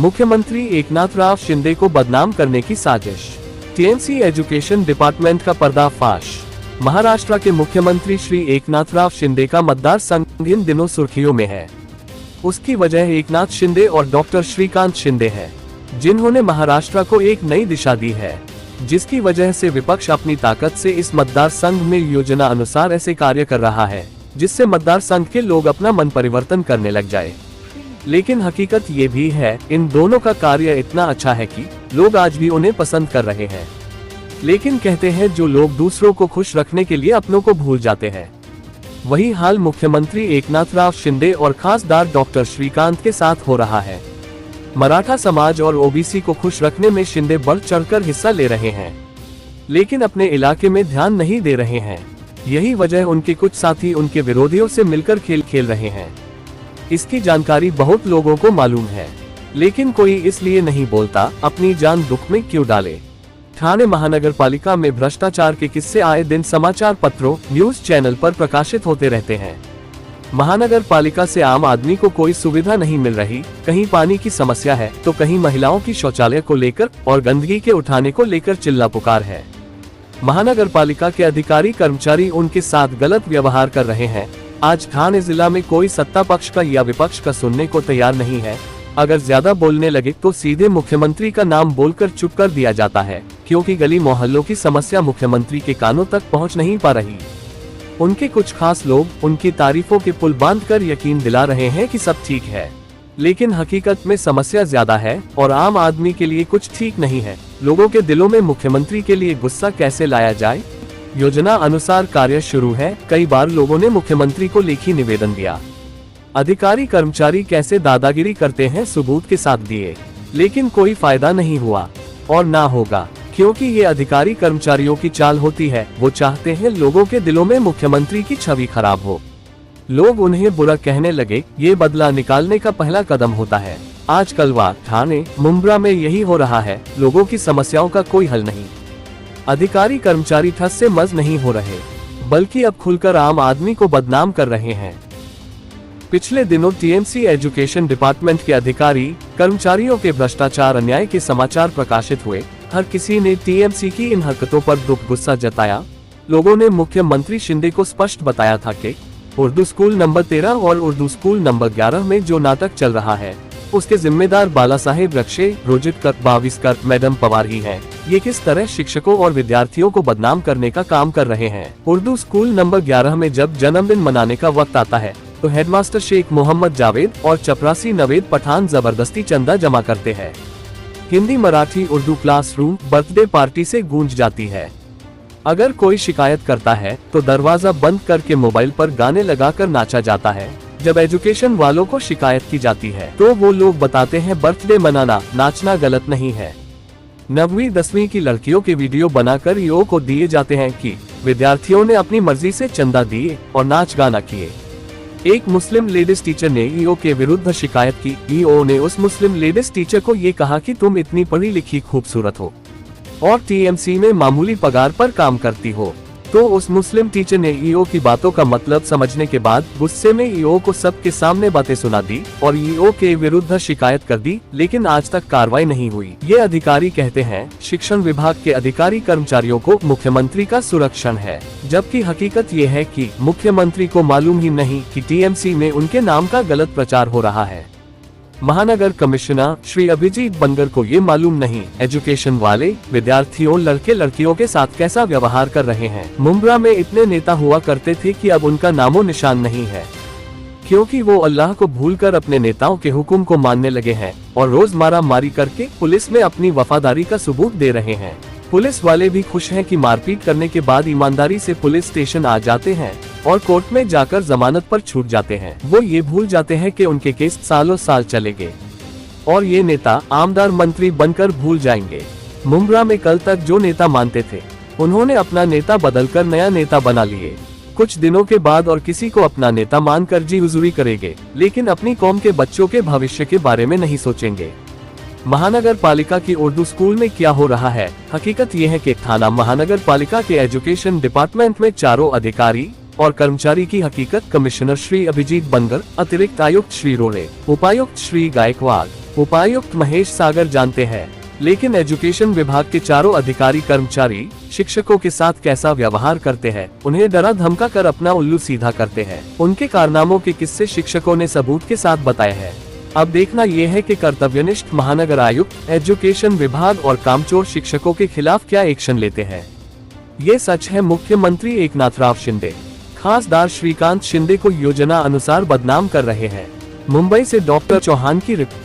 मुख्यमंत्री एकनाथराव शिंदे को बदनाम करने की साजिश। टीएमसी एजुकेशन डिपार्टमेंट का पर्दाफाश। महाराष्ट्र के मुख्यमंत्री श्री एकनाथराव शिंदे का मतदार संघ इन दिनों सुर्खियों में है। उसकी वजह एकनाथ शिंदे और डॉक्टर श्रीकांत शिंदे है, जिन्होंने महाराष्ट्र को एक नई दिशा दी है, जिसकी वजह से विपक्ष अपनी ताकत से इस मतदार संघ में योजना अनुसार ऐसे कार्य कर रहा है जिससे मतदार संघ के लोग अपना मन परिवर्तन करने लग जाए। लेकिन हकीकत ये भी है, इन दोनों का कार्य इतना अच्छा है कि लोग आज भी उन्हें पसंद कर रहे हैं। लेकिन कहते हैं जो लोग दूसरों को खुश रखने के लिए अपनों को भूल जाते हैं। वही हाल मुख्यमंत्री एकनाथराव शिंदे और खासदार डॉक्टर श्रीकांत के साथ हो रहा है। मराठा समाज और ओबीसी को खुश रखने में शिंदे बढ़ चढ़कर हिस्सा ले रहे हैं, लेकिन अपने इलाके में ध्यान नहीं दे रहे हैं। यही वजह उनके कुछ साथी उनके विरोधियों से मिलकर खेल खेल रहे हैं। इसकी जानकारी बहुत लोगों को मालूम है, लेकिन कोई इसलिए नहीं बोलता, अपनी जान दुख में क्यों डाले। ठाणे महानगर पालिका में भ्रष्टाचार के किस्से आए दिन समाचार पत्रों, न्यूज चैनल पर प्रकाशित होते रहते हैं। महानगर पालिका से आम आदमी को कोई सुविधा नहीं मिल रही, कहीं पानी की समस्या है तो कहीं महिलाओं की शौचालय को लेकर और गंदगी के उठाने को लेकर चिल्ला पुकार है। महानगर पालिका के अधिकारी कर्मचारी उनके साथ गलत व्यवहार कर रहे हैं। आज ठाणे जिला में कोई सत्ता पक्ष का या विपक्ष का सुनने को तैयार नहीं है। अगर ज्यादा बोलने लगे तो सीधे मुख्यमंत्री का नाम बोलकर चुप कर दिया जाता है, क्योंकि गली मोहल्लों की समस्या मुख्यमंत्री के कानों तक पहुंच नहीं पा रही। उनके कुछ खास लोग उनकी तारीफों के पुल बांधकर यकीन दिला रहे हैं कि सब ठीक है, लेकिन हकीकत में समस्या ज्यादा है और आम आदमी के लिए कुछ ठीक नहीं है। लोगों के दिलों में मुख्यमंत्री के लिए गुस्सा कैसे लाया जाए? योजना अनुसार कार्य शुरू है। कई बार लोगों ने मुख्यमंत्री को लिखी निवेदन दिया। अधिकारी कर्मचारी कैसे दादागिरी करते हैं सबूत के साथ दिए, लेकिन कोई फायदा नहीं हुआ और ना होगा, क्योंकि ये अधिकारी कर्मचारियों की चाल होती है। वो चाहते हैं लोगों के दिलों में मुख्यमंत्री की छवि खराब हो, लोग उन्हें बुरा कहने लगे। ये बदला निकालने का पहला कदम होता है। आजकल ठाणे, मुंब्रा में यही हो रहा है। लोगों की समस्याओं का कोई हल नहीं। अधिकारी कर्मचारी ठस से मज नहीं हो रहे, बल्कि अब खुलकर आम आदमी को बदनाम कर रहे हैं। पिछले दिनों टीएमसी एजुकेशन डिपार्टमेंट के अधिकारी कर्मचारियों के भ्रष्टाचार अन्याय के समाचार प्रकाशित हुए। हर किसी ने टीएमसी की इन हरकतों पर दुख गुस्सा जताया। लोगों ने मुख्यमंत्री शिंदे को स्पष्ट बताया था कि उर्दू स्कूल नंबर 13 और उर्दू स्कूल नंबर 11 में जो नाटक चल रहा है उसके जिम्मेदार बाला साहेब रक्षे, रोजितकर, बाविस्कर, मैडम पवार ही हैं। ये किस तरह शिक्षकों और विद्यार्थियों को बदनाम करने का काम कर रहे हैं। उर्दू स्कूल नंबर 11 में जब जन्मदिन मनाने का वक्त आता है तो हेडमास्टर शेख मोहम्मद जावेद और चपरासी नवेद पठान जबरदस्ती चंदा जमा करते हैं। Hindi, Marathi, Urdu classroom birthday party से गूंज जाती है। अगर कोई शिकायत करता है तो दरवाजा बंद करके मोबाइल पर गाने लगाकर नाचा जाता है। जब एजुकेशन वालों को शिकायत की जाती है तो वो लोग बताते हैं बर्थडे मनाना, नाचना गलत नहीं है। 9वीं 10वीं की लड़कियों के वीडियो बनाकर ईओ को दिए जाते हैं कि विद्यार्थियों ने अपनी मर्जी से चंदा दिए और नाच गाना किए। एक मुस्लिम लेडीज टीचर ने ईओ के विरुद्ध शिकायत की। ईओ ने उस मुस्लिम लेडीज टीचर को ये कहा कि तुम इतनी पढ़ी लिखी खूबसूरत हो और टीएमसी में मामूली पगार पर काम करती हो। तो उस मुस्लिम टीचर ने ईओ की बातों का मतलब समझने के बाद गुस्से में ईओ को सबके सामने बातें सुना दी और ईओ के विरुद्ध शिकायत कर दी, लेकिन आज तक कार्रवाई नहीं हुई। ये अधिकारी कहते हैं शिक्षण विभाग के अधिकारी कर्मचारियों को मुख्यमंत्री का सुरक्षण है, जबकि हकीकत ये है कि मुख्यमंत्री को मालूम ही नहीं कि टीएमसी में उनके नाम का गलत प्रचार हो रहा है। महानगर कमिश्नर श्री अभिजीत बनगर को ये मालूम नहीं एजुकेशन वाले विद्यार्थियों, लड़के लड़कियों के साथ कैसा व्यवहार कर रहे हैं। मुंब्रा में इतने नेता हुआ करते थे कि अब उनका नामो निशान नहीं है, क्योंकि वो अल्लाह को भूलकर अपने नेताओं के हुक्म को मानने लगे हैं और रोज मारा मारी करके पुलिस में अपनी वफादारी का सबूत दे रहे हैं। पुलिस वाले भी खुश हैं कि मारपीट करने के बाद ईमानदारी से पुलिस स्टेशन आ जाते हैं और कोर्ट में जाकर जमानत पर छूट जाते हैं। वो ये भूल जाते हैं कि उनके केस सालों साल चलेंगे और ये नेता आमदार मंत्री बनकर भूल जाएंगे। मुंब्रा में कल तक जो नेता मानते थे उन्होंने अपना नेता बदलकर नया नेता बना लिए। कुछ दिनों के बाद और किसी को अपना नेता मानकर जी हुजूरी करेंगे, लेकिन अपनी कौम के बच्चों के भविष्य के बारे में नहीं सोचेंगे। महानगर पालिका की उर्दू स्कूल में क्या हो रहा है? हकीकत ये है कि थाना महानगर पालिका के एजुकेशन डिपार्टमेंट में चारों अधिकारी और कर्मचारी की हकीकत कमिश्नर श्री अभिजीत बनगर, अतिरिक्त आयुक्त श्री रोड़े, उपायुक्त श्री गायकवाड़, उपायुक्त महेश सागर जानते हैं। लेकिन एजुकेशन विभाग के चारों अधिकारी कर्मचारी शिक्षकों के साथ कैसा व्यवहार करते हैं, उन्हें डरा धमका कर अपना उल्लू सीधा करते हैं। उनके कारनामों के किस्से शिक्षकों ने सबूत के साथ बताए हैं। अब देखना यह है कि कर्तव्यनिष्ठ महानगर आयुक्त, एजुकेशन विभाग और कामचोर शिक्षकों के खिलाफ क्या एक्शन लेते हैं। ये सच है, मुख्यमंत्री एकनाथराव शिंदे खासदार श्रीकांत शिंदे को योजना अनुसार बदनाम कर रहे हैं। मुंबई से डॉक्टर चौहान की रिपोर्ट।